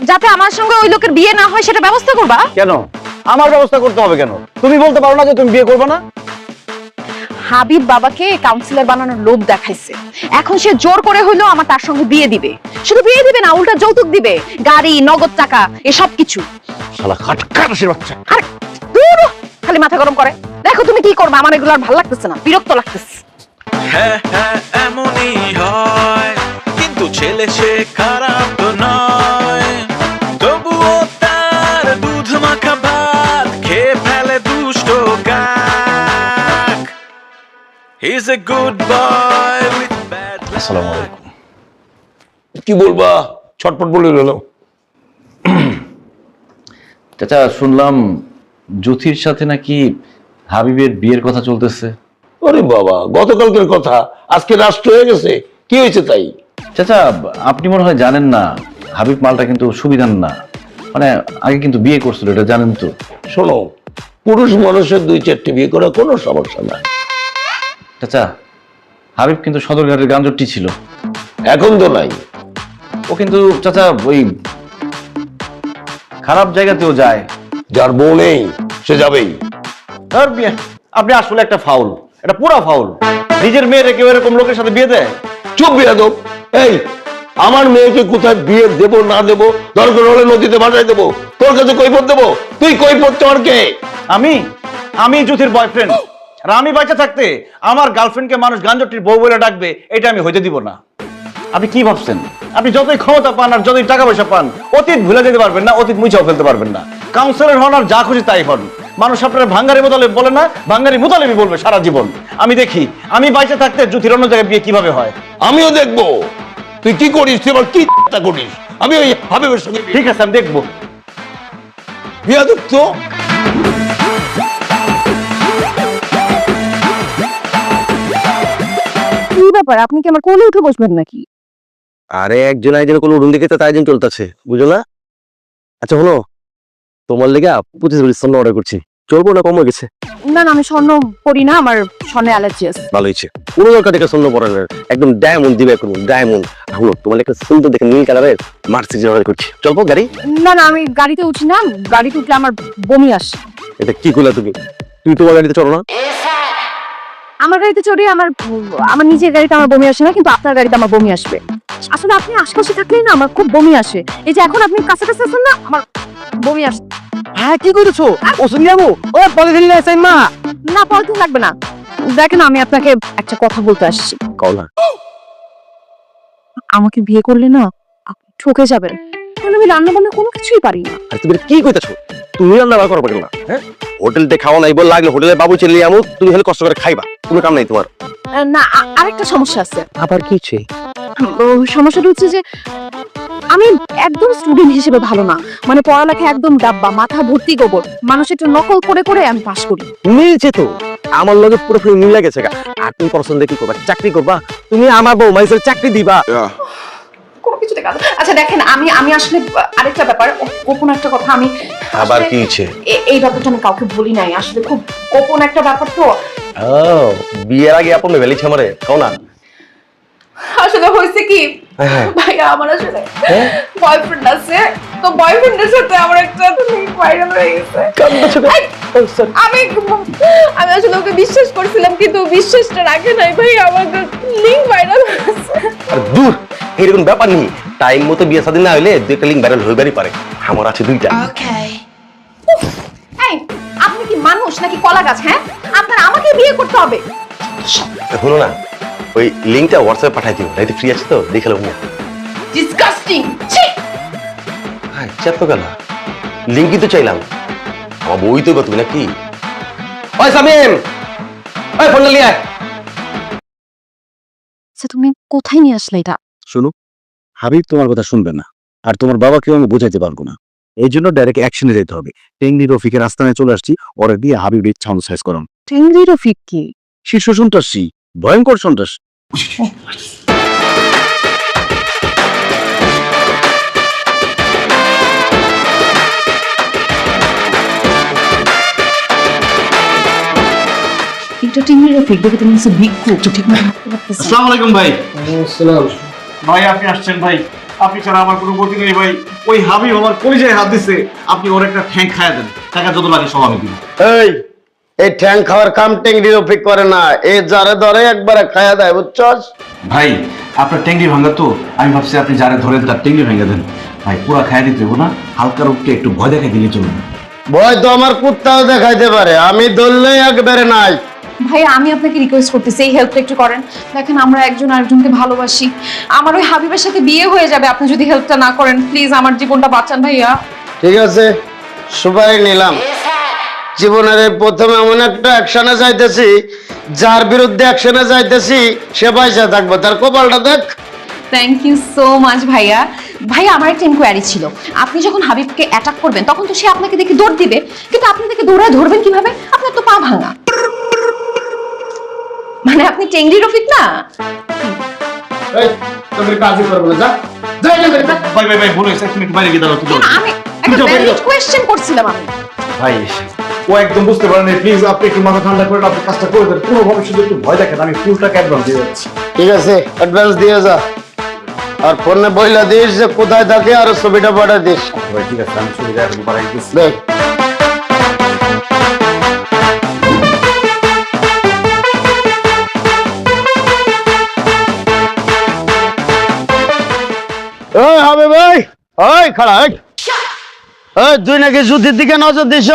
যাতে আমার সঙ্গে ওই লোকের বিয়ে না হয় সেটা ব্যবস্থা করবা। কেন আমার ব্যবস্থা করতে হবে কেন? তুমি বলতে পারো না যে তুমি বিয়ে করবে না? হাবিব বাবাকে কাউন্সিলর বানানোর লোভ দেখাইছে। এখন সে জোর করে হইলেও আমার তার সঙ্গে বিয়ে দিবে। শুধু বিয়ে দিবে না, উল্টা যৌতুক দিবে, গাড়ি, নগদ টাকা, এসব কিছু। শালা খাটকাশের বাচ্চা। আরে দূর, খালি মাথা গরম করে। দেখো তুমি কি করবে, আমার এগুলো আর ভালো লাগতেছে না, বিরক্ত লাগতেছে। হ্যাঁ হ্যাঁ এমনই হয়, কিন্তু ছেলে সে খারাপ তো নয়, তবুও তার দুধ মাখা ভাত খেয়ে ফেলে দুষ্ট কাক। He's a good boy with bad luck. আসসালামু আলাইকুম। কি বলবা, ছটপট বলে গেল। চাচা শুনলাম জ্যোতির সাথে নাকি হাবিবের বিয়ের কথা চলতেছে। ওরে বাবা, গতকালকের কথা আজকে রাষ্ট্র হয়ে গেছে, কি হয়েছে তাই? চাচা আপনি মনে হয় জানেন না, হাবিব মালটা কিন্তু সুবিধার না, মানে আগে কিন্তু বিয়ে করছিল, এটা জানেন তো। শোনো, পুরুষ মানুষের 2-4টে বিয়ে করা কোনো সমস্যা না। চাচা হাবিব কিন্তু সদরঘাটের গাঞ্জটি ছিল, এখন তো নাই। ও কিন্তু চাচা ওই খারাপ জায়গাতেও যায়। যার বউ নেই সে যাবেই। আর বিয়ে, আপনি আসলে একটা ফাউল, এটা পুরা ফাউল। নিজের মেয়েরে কেউ এরকম লোকের সাথে বিয়ে দেয়? চুপ বিয়াদব। এই, আমার মেয়েকে কোথায় বিয়ে দেব না দেব, দরকার হলে নদীতে ভাসাই দেবো, তোর কাছে কৈফত দেবো? তুই কৈফত চাওয়ার কে? আমি জ্যোতির বয়ফ্রেন্ড, আর আমি বাচ্চা থাকতে আমার গার্লফ্রেন্ডকে মানুষ গাঞ্জটির বউ বলে ডাকবে, এটা আমি হইতে দিব না। আপনি কি ভাবছেন, আপনি যতই ক্ষমতা পান আর যতই টাকা পয়সা পান, অতীত ভুলে যেতে পারবেন না, অতীত মুছেও ফেলতে পারবেন না। কাউন্সিলর হন আর যা খুশি তাই হন, মানুষ আপনার ভাঙ্গারি মোতালেব বলে না, ভাঙ্গারি মোতালেবই বলবে সারা জীবন। আমি দেখি আমি বাইচে থাকতে জ্যোতির অন্য জায়গায় বিয়ে কিভাবে হয়। আমিও দেখবো তুই কি করিস, তুই আবার কি করিস। আমি ওই হাবিবের সঙ্গে ঠিক আছে, আমি দেখবো। বিয়াদব তো। কি ব্যাপার, আপনি কি আমার কোলে উঠে বসবেন নাকি? আরে একজন আইজন কোন রুম দিকে তাই একজন চলতেছে, বুঝো না? আচ্ছা হলো, তোমার লেগে 25 ভরি স্বর্ণ অর্ডার করছি, চলবো না কম হয়ে গেছে? না না, আমি স্বর্ণ পরি না, আমার স্বর্ণে অ্যালার্জি আছে। ভালো হয়েছে, কোনো দরকার দেখে স্বর্ণ পরানোর, একদম ডায়মন্ড দিবে, এখন ডায়মন্ড। হলো তোমার একটা সুন্দর দেখে নীল কালারের মার্সিডিজ অর্ডার করছি, চলবো গাড়ি? না না, আমি গাড়িতে উঠি না, গাড়িতে উঠলে আমার বমি আসে। এটা কি করলা তুমি? তুমি তোমার গাড়িতে চলো না? আমার গাড়িতে চড়ে আমার নিজের গাড়িতে আমার বমি আসে না, কিন্তু আপনার গাড়িতে আমার বমি আসবে। আসলে আপনি আশপাশে থাকলেই না আমার খুব বমি আসে। এই যে এখন আপনি কাছাকাছি আছেন না, আমার বমি আসে। হ্যাঁ, কি করেছো? ওষুধ নিয়ে যাবো? ও পলিথিন নিয়ে আসেন মা। না, পলিথিন লাগবে না। দেখেন, আমি আপনাকে একটা কথা বলতে আসছি। কওলা। আমাকে বিয়ে করলে না আপনি ঠকে যাবেন, কারণ আমি রান্না বান্না কোনো কিছুই পারি না। আর তুমি কি কইতাছো? তুমি রান্না বান্না করো পারো না? হ্যাঁ, হোটেলতে খাওয়া নাই বল, লাগলে হোটেলে বাবু চলে আমু, তুমি হলে কষ্ট করে খাইবা, কোনো কাম নাই তোমার। না, আরেকটা সমস্যা আছে। আবার কি চাই? সমস্যাটা হচ্ছে যে আমি একদম স্টুডেন্ট হিসেবে ভালো না, মানে পড়ালেখা একদম ডাব্বা, মাথা ভর্তি গোবর, মানুষ একটু নকল করে করে আমি পাশ করি। মিলছে তো, আমার লগে পুরোপুরি মিল গেছে। আর তুমি পছন্দ কি করবা? চাকরি করবা? তুমি আমার বউ মাইসের চাকরি দিবা? কোনো কিছু দেখা। আচ্ছা দেখেন, আমি আসলে আরেকটা ব্যাপার, গোপন একটা কথা, আমি আবার কি ইচ্ছে? এই ব্যাপারটা আমি কাউকে বলি নাই, আসলে খুব গোপন একটা ব্যাপার তো। ও, বিয়ের আগে আপন ভেবেলিছ আমারে, কও না। আসলে হয়েছে কি ভাইয়া, আমার আসলে বয়ফ্রেন্ড আছে, তো বয়ফ্রেন্ডের সাথে আমার একটা লিঙ্ক ভাইরাল হয়ে গেছে। আমি আসলে ওকে বিশ্বাস করছিলাম, কিন্তু বিশ্বাসটা রাখে নাই ভাই, আমার লিঙ্ক ভাইরাল হয়েছে। আর দূর, এরকম ব্যাপার নেই, টাইম মতো বিয়ে শাদী না হইলে দুইটা লিঙ্ক ভাইরাল হইবারই পারে, আমার আছে 2টা। এই, আপনি কি মানুষ নাকি কলা গাছ? হ্যাঁ, আপনার আমাকে বিয়ে করতে হবে। হলো না, ওই লিঙ্কটা হোয়াটসঅ্যাপে পাঠাই দিও, রাইতে ফ্রি আছে তো, দেখে লও। ডিসগাস্টিং, ছি। হ্যাঁ, চাপ তো গেল, লিঙ্কই তো চাইলাম, আমার বই তো তুমি নাকি? ওই সামিম, ওই ফোনটা নিয়ে আয়। আচ্ছা, তুমি কোথায় নিয়ে আসলে এটা? শুনো, হাবিব তোমার কথা শুনবে না, আর তোমার বাবাকেও আমি বোঝাইতে পারবো না। এই জন্য ডাইরেক্ট অ্যাকশনে যেতে হবে। টেংরি রফিকের আস্তানায় চলে আসছি, ওরা দিয়ে হাবিবের ইচ্ছা অনুযায়ী সাইজ করুন। টেংরি রফিক কি? শীর্ষ সন্ত্রাসী, ভয়ঙ্কর সন্ত্রাস। এটা টেংরি রফিক, দেখে তুমি সব ভিক্ষু, ঠিক না? আসসালামু আলাইকুম ভাই। ভাই আপনি আসছেন ভাই, আপনি ছাড়া আমার কোনো গতি নেই ভাই। ওই হাবিব আমার কলিজায় হাত দিছে, আপনি ওর একটা ঠ্যাং খাইয়া দেন, টাকা যত লাগে সব আমি দিব। এই এই ঠ্যাং খাওয়ার কাম টেংরি রফিক করে না, এ যারে ধরে একবারে খায়া দেয়, বুঝছস? ভাই আপনার টেঙ্গি ভাঙা তো, আমি ভাবছি আপনি যারা ধরেন তার টেঙ্গি ভেঙে দেন। ভাই পুরা খাইয়া দিতে হবো না, হালকা রোগকে একটু ভয় দেখাই দিলে চলবে। ভয় তো আমার কুত্তাও দেখাইতে পারে, আমি ধরলেই একবারে নাই। ভাই আমি আপনাকে রিকোয়েস্ট করতেছি এই হেল্পটা একটু করেন। দেখেন আমরা একজন আরেকজনকে ভালোবাসি, আমার ওই হাবিবের সাথে বিয়ে হয়ে যাবে, আপনি যদি হেল্পটা না করেন প্লিজ আমার জীবনটা বাঁচান ভাইয়া। ঠিক আছে, সুপারি নিলাম। জীবনের এই প্রথম এমন একটা অ্যাকশনে যাইতেছি, যার বিরুদ্ধে অ্যাকশনে যাইতেছি সে পয়সা থাকবো, তার কপালটা দেখ। থ্যাংক ইউ সো মাচ ভাইয়া। ভাইয়া আমার একটা ইনকোয়ারি ছিল, আপনি যখন হাবিবকে অ্যাটাক করবেন তখন তো সে আপনাকে দেখে দৌড় দিবে, কিন্তু আপনি দেখে দৌড়ায় ধরবেন কিভাবে? আপনার তো পা ভাঙা, মানে আপনি টেংরি রফিক না? এই তুমি কাজই করবে না, যা যা এখান থেকে, যা। ভাই ভাই ভাই বলে তুমি একটু বাইরে গিয়ে দাঁড়াও। কেন, আমি একটা ভ্যালিড কোয়েশ্চেন করছিলাম আমি। ভাই ও একদম বুঝতে পারেন, প্লিজ আপনি একটু মাথা ঠান্ডা করে আপনি কাজটা করে দেন, কোনোভাবে শুধু একটু ভয় দেখেন, আমি ফুল টাকা অ্যাডভান্স দিয়ে যাচ্ছি। ঠিক আছে, অ্যাডভান্স দিয়ে যা, আর ফোনে বইলা দিস যে কোথায় থাকে আর ছবিটা পাঠা দিস। ভাই ঠিক আছে, আমি ছবি এখন বাড়াই দিচ্ছি। দেখ ওই হবে ভাই, ওই খাড়া, ওই তুই নাকি যুদ্ধের দিকে নজর দিস,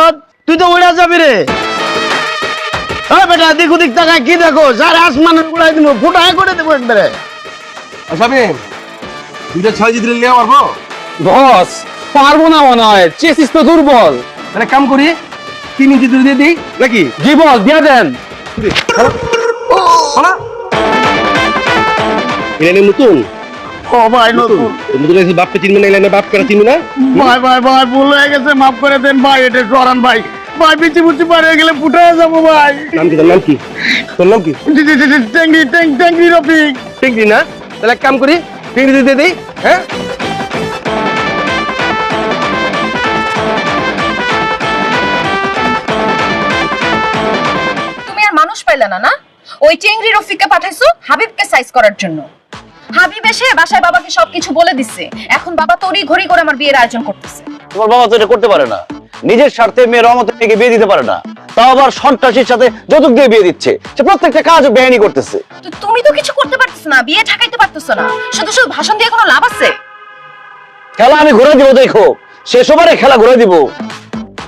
তুই তো উড়া যাবি রে। ওই বেটা দিক ওদিক তাকায় কি দেখো, যার আসমান উড়াই দিব, ফুটায় করে দেবো একবারে। দুইটা 6 জিত নিয়ে পারবো? বস পারবো না মনে হয়, চেসিস তো দুর্বল। মানে কাম করি 3 ইঞ্চি দূর দিয়ে দিই নাকি? জি বস দিয়ে দেন। এনে নতুন ও ভাই নতুন নতুন এসে বাপকে চিনবে না, এনে বাপ করে চিনবে না। ভাই ভাই ভাই ভুল হয়ে গেছে, মাফ করে দেন ভাই, এটা করান ভাই, ভাই পিছি বুচি পারে গেলে ফুটায় যাবো ভাই। নাম কি তোর, নাম কি তোর, নাম কি? ট্যাংরি ট্যাংরি রফিক। টিংরি না? তাহলে এক কাম করি টিংরি দিয়ে দিই। হ্যাঁ তুমি আর মানুষ পাইলা না, না ওই চেংড়ি রফিককে পাঠাইছো হাবিবকে সাইজ করার জন্য। হাবিব এসে বাসায় বাবাকে সবকিছু বলে দিচ্ছে, এখন বাবা তড়ি ঘড়ি করে আমার বিয়ের আয়োজন করতেছে। তোমার বাবা তো এটা করতে পারে না, নিজের স্বার্থে মেয়ের রহমতের মেয়েকে বিয়ে দিতে পারে না, তাও আবার সন্ত্রাসীর সাথে যৌতুক দিয়ে বিয়ে দিচ্ছে, সে প্রত্যেকটা কাজ বেআইনি করতেছে। তো তুমি তো কিছু করতে পারতেছ না, বিয়ে ঠেকাইতে পারতেছ না, শুধু শুধু ভাষণ দিয়ে কোনো লাভ আছে? খেলা আমি ঘুরে দিব, দেখো শেষ ওভারে খেলা ঘুরে দিব।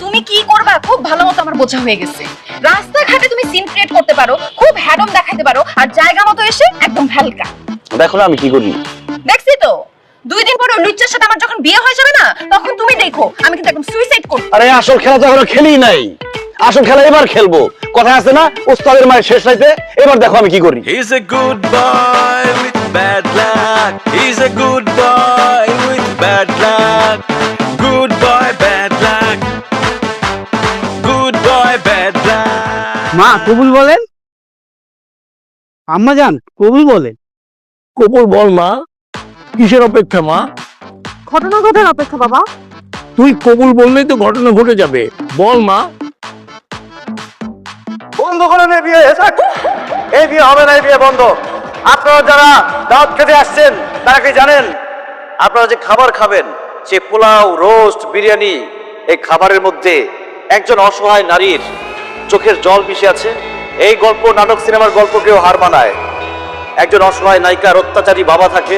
তুমি কি করবা খুব ভালো মতো আমার বোঝা হয়ে গেছে। রাস্তাঘাটে তুমি সিন ক্রিয়েট করতে পারো, খুব হ্যাডম দেখাইতে পারো, আর জায়গা মতো এসে একদম হালকা। দেখো না আমি কি করি। দেখছি তো, 2 দিন পরে লুচ্চার সাথে আমার যখন বিয়ে হয়ে যাবে না, তখন তুমি দেখো আমি কিন্তু একদম সুইসাইড করব। আরে আসল খেলা তো এখনো খেলি নাই, আসল খেলা এবার খেলবো। কথা আছে না, উস্তাদের মায়ের শেষ রাইতে, এবার দেখো আমি কি করি। He's a good boy with bad luck. He's a good boy with bad luck. Good boy, bad luck. Good boy, bad luck. মা কবুল বলেন। আম্মা জান কবুল বলেন। কবুল বল মা, কিসের অপেক্ষা মা? ঘটনা ঘটার অপেক্ষা বাবা। তুই কবুল বললেই তো ঘটনা ঘটে যাবে, বল মা। বন্ধ করেন এই বিয়ে, এই বিয়ে হবে না, এই বিয়ে বন্ধ। আপনারা যারা দাওয়াত খেতে আসছেন তারা কি জানেন আপনারা যে খাবার খাবেন, সে পোলাও, রোস্ট, বিরিয়ানি, এই খাবারের মধ্যে একজন অসহায় নারীর চোখের জল মিশে আছে। এই গল্প নাটক সিনেমার গল্পকেও হার মানায়। একজন অসহায় নায়িকার অত্যাচারী বাবা থাকে,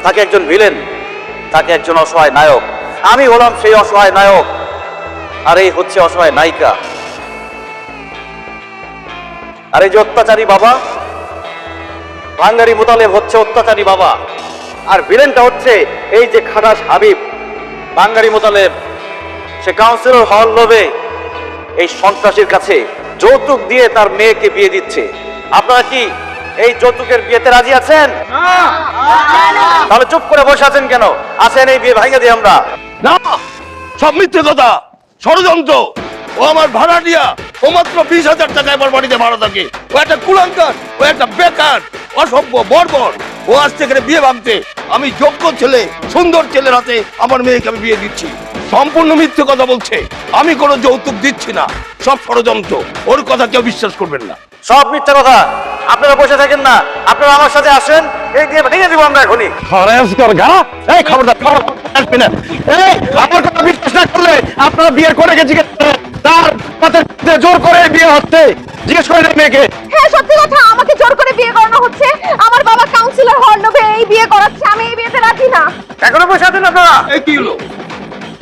থাকে একজন ভিলেন, থাকে একজন অসহায় নায়ক। আমি হলাম সেই অসহায় নায়ক, আর এই হচ্ছে অসহায় নায়িকা। আর এই যে অত্যাচারী বাবা, ভাঙ্গারি মোতালেব হচ্ছে অত্যাচারী বাবা, আর ভিলেনটা হচ্ছে এই যে খাটাস হাবিব। ভাঙ্গারি মোতালেব সে কাউন্সিলর হওয়ার লোভে এই সন্ত্রাসীর কাছে যৌতুক দিয়ে তার মেয়েকে বিয়ে দিচ্ছে। আপনারা কি এই যৌতুকের বিয়েতে রাজি আছেন? তাহলে চুপ করে বসে আছেন কেন? আছেন, এই বিয়ে ভাঙে দিই আমরা। না, সব মিথ্যে কথা, ষড়যন্ত্র। ও আমার ভাড়াটিয়া, ও মাত্র 20,000 টাকা আমার বাড়িতে ভাড়া থাকে। ও একটা কুলাঙ্কার, ও একটা বেকার, অসভ্য, বর্বর। ও আসছে এখানে বিয়ে ভাঙতে। আমি যোগ্য ছেলে, সুন্দর ছেলের হাতে আমার মেয়েকে আমি বিয়ে দিচ্ছি। সম্পূর্ণ মিথ্যে কথা বলছে, আমি কোনো যৌতুক দিচ্ছি না, সব ষড়যন্ত্র। ওর কথা কেউ বিশ্বাস করবেন না। সব মিথ্যা কথা। আপনারা বসে থাকেন না, আপনারা আমার সাথে আসেন, এই বিয়ে ভেঙে দিব আমরা এখনই। এই খবরদার, খবর আসবে না। এই আমার কথা বিশ্বাস না করলে আপনারা বিয়ে করে গেছি। তার সাথে জোর করে বিয়ে হচ্ছে, জিজ্ঞেস করে মেয়েকে। হ্যাঁ সত্যি কথা, আমাকে জোর করে বিয়ে করানো হচ্ছে। আমার বাবা কাউন্সিলর হওয়ার লোভে এই বিয়ে করাচ্ছে, আমি এই বিয়েতে রাজি না। এখনো বসে আছেন আপনারা? এই কি হলো?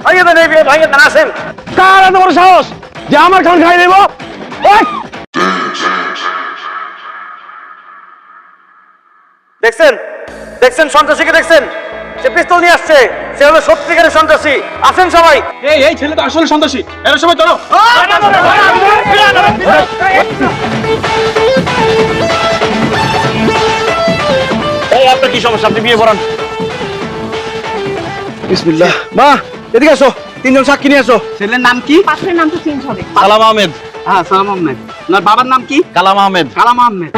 ভাইয়া দেন এই বিয়ে, ভাইয়া দেন আসেন। কার এত বড় সাহস যে আমার খান খাই দেব? দেখছেন দেখছেন সন্ত্রাসীকে দেখছেন, সে পিস্তল নিয়ে আসছে, সে হলো সত্যিকারের সন্ত্রাসী। আসেন সবাই। এই ছেলে তো আসলে সন্ত্রাসী, এরা সবাই চলো। এই আপনার কি সমস্যা? আপনি বিয়ে পড়ান। বিসমিল্লাহ। মা এদিকে আসো, তিনজন সাক্ষী নিয়ে আসো। ছেলের নাম কি? পাত্রের নাম তো চেঞ্জ হবে। কালাম আহমেদ। হ্যাঁ সালাম আহমেদ। আপনার বাবার নাম কি? কালাম আহমেদ। কালাম আহমেদ।